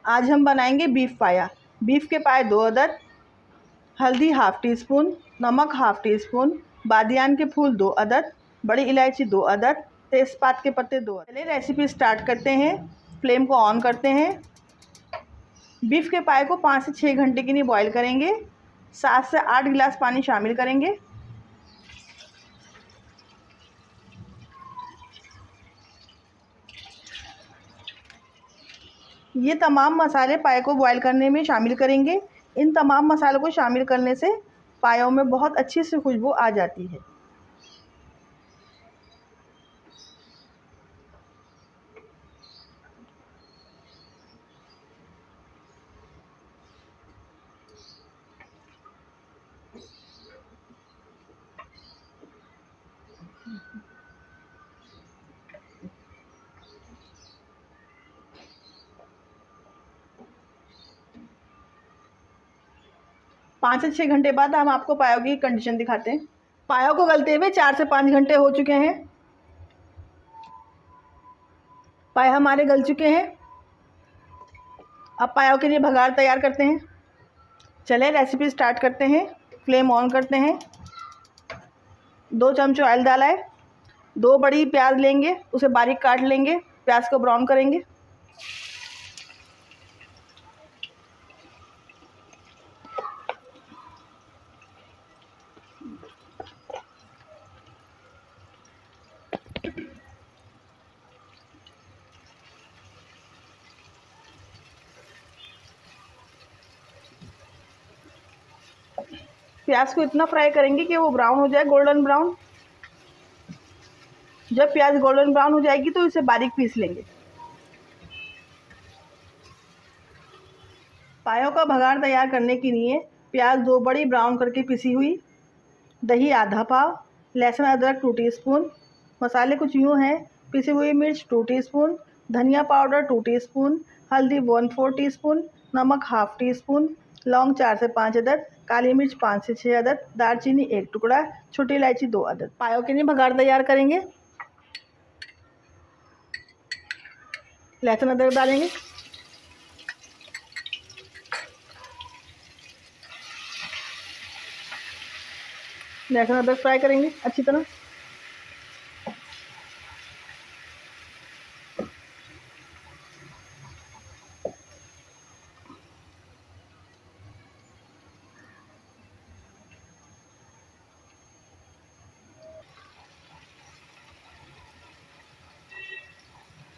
आज हम बनाएंगे बीफ पाया। बीफ के पाए 2 अदद, हल्दी हाफ़ टी स्पून, नमक हाफ़ टी स्पून, बादियान के फूल 2 अदद, बड़ी इलायची 2 अदद, तेज़पात के पत्ते 2 अदद। चलिए रेसिपी स्टार्ट करते हैं। फ्लेम को ऑन करते हैं। बीफ के पाए को 5 से 6 घंटे के लिए बॉईल करेंगे। 7 से 8 गिलास पानी शामिल करेंगे। ये तमाम मसाले पाए को बॉईल करने में शामिल करेंगे। इन तमाम मसालों को शामिल करने से पायों में बहुत अच्छी सी खुशबू आ जाती है। पाँच से 6 घंटे बाद हम आपको पायों की कंडीशन दिखाते हैं। पायों को गलते हुए 4 से 5 घंटे हो चुके हैं। पाए हमारे गल चुके हैं। अब पायों के लिए भगार तैयार करते हैं। चले रेसिपी स्टार्ट करते हैं। फ्लेम ऑन करते हैं। 2 चम्मच ऑयल डाला है। 2 बड़ी प्याज लेंगे, उसे बारीक काट लेंगे। प्याज को ब्राउन करेंगे। प्याज को इतना फ्राई करेंगे कि वो ब्राउन हो जाए, गोल्डन ब्राउन। जब प्याज गोल्डन ब्राउन हो जाएगी तो इसे बारीक पीस लेंगे। पायों का भगार तैयार करने के लिए प्याज 2 बड़ी ब्राउन करके पिसी हुई, दही आधा पाव, लहसुन अदरक 2 टीस्पून। मसाले कुछ यूँ हैं: पिसी हुई मिर्च 2 टीस्पून, धनिया पाउडर 2 टीस्पून, हल्दी 1/4 टीस्पून, नमक हाफ़ टी स्पून, लौंग 4 से 5 अदद, काली मिर्च 5 से 6 अदद, दालचीनी 1 टुकड़ा, छोटी इलायची 2 अदद। पायों के लिए भगार तैयार करेंगे। लहसुन अदरक डालेंगे। लहसुन अदरक फ्राई करेंगे अच्छी तरह।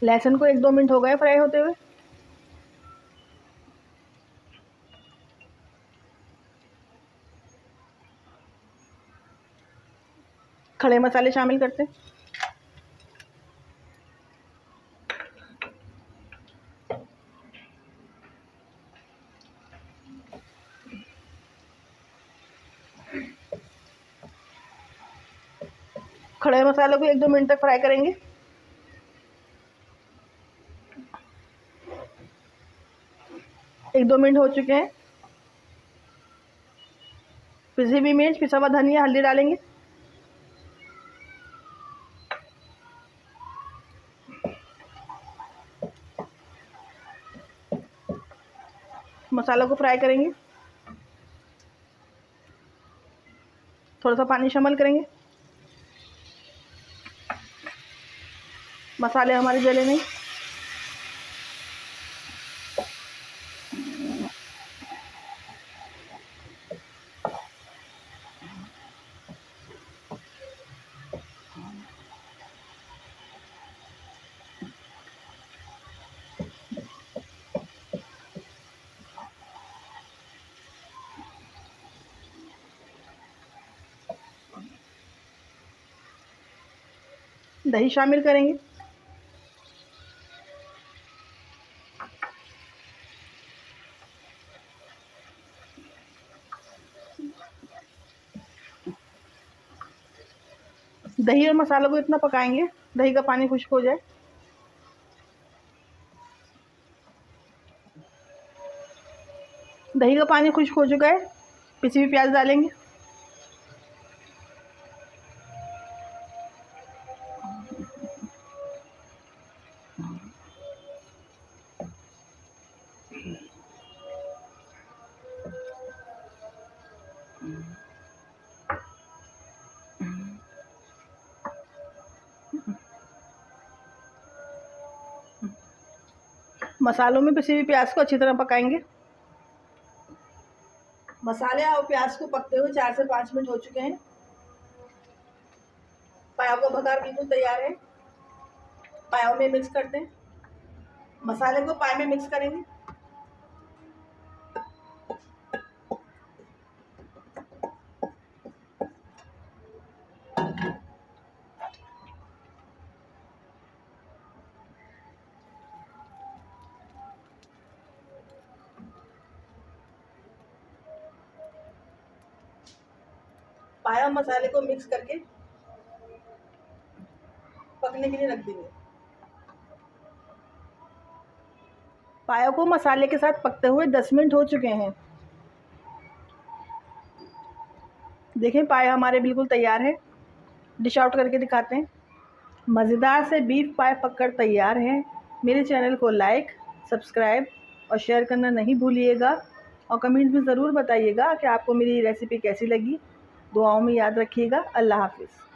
लहसुन को 1-2 मिनट हो गए फ्राई होते हुए। खड़े मसाले शामिल करते हैं। खड़े मसालों को 1-2 मिनट तक फ्राई करेंगे। एक 2 मिनट हो चुके हैं। पिसी हुई मिर्च, पिसा हुआ धनिया, हल्दी डालेंगे। मसालों को फ्राई करेंगे। थोड़ा सा पानी शामिल करेंगे। मसाले हमारे जले नहीं। दही शामिल करेंगे। दही और मसालों को इतना पकाएंगे दही का पानी खुश्क हो जाए। दही का पानी खुश्क हो चुका है। पिसी हुई प्याज डालेंगे। मसालों में पिसी हुई प्याज को अच्छी तरह पकाएंगे। मसाले और प्याज को पकते हुए 4 से 5 मिनट हो चुके हैं। पायों का बघार बिल्कुल तैयार है। पायों में मिक्स करते हैं। मसाले को पाए में मिक्स करेंगे। पाया मसाले को मिक्स करके पकने के लिए रख देंगे। पाया को मसाले के साथ पकते हुए 10 मिनट हो चुके हैं। देखें पाया हमारे बिल्कुल तैयार है। डिश आउट करके दिखाते हैं। मज़ेदार से बीफ पाए पककर तैयार है। मेरे चैनल को लाइक, सब्सक्राइब और शेयर करना नहीं भूलिएगा और कमेंट्स में ज़रूर बताइएगा कि आपको मेरी रेसिपी कैसी लगी। दुआओं में याद रखिएगा। अल्लाह हाफ़िज़।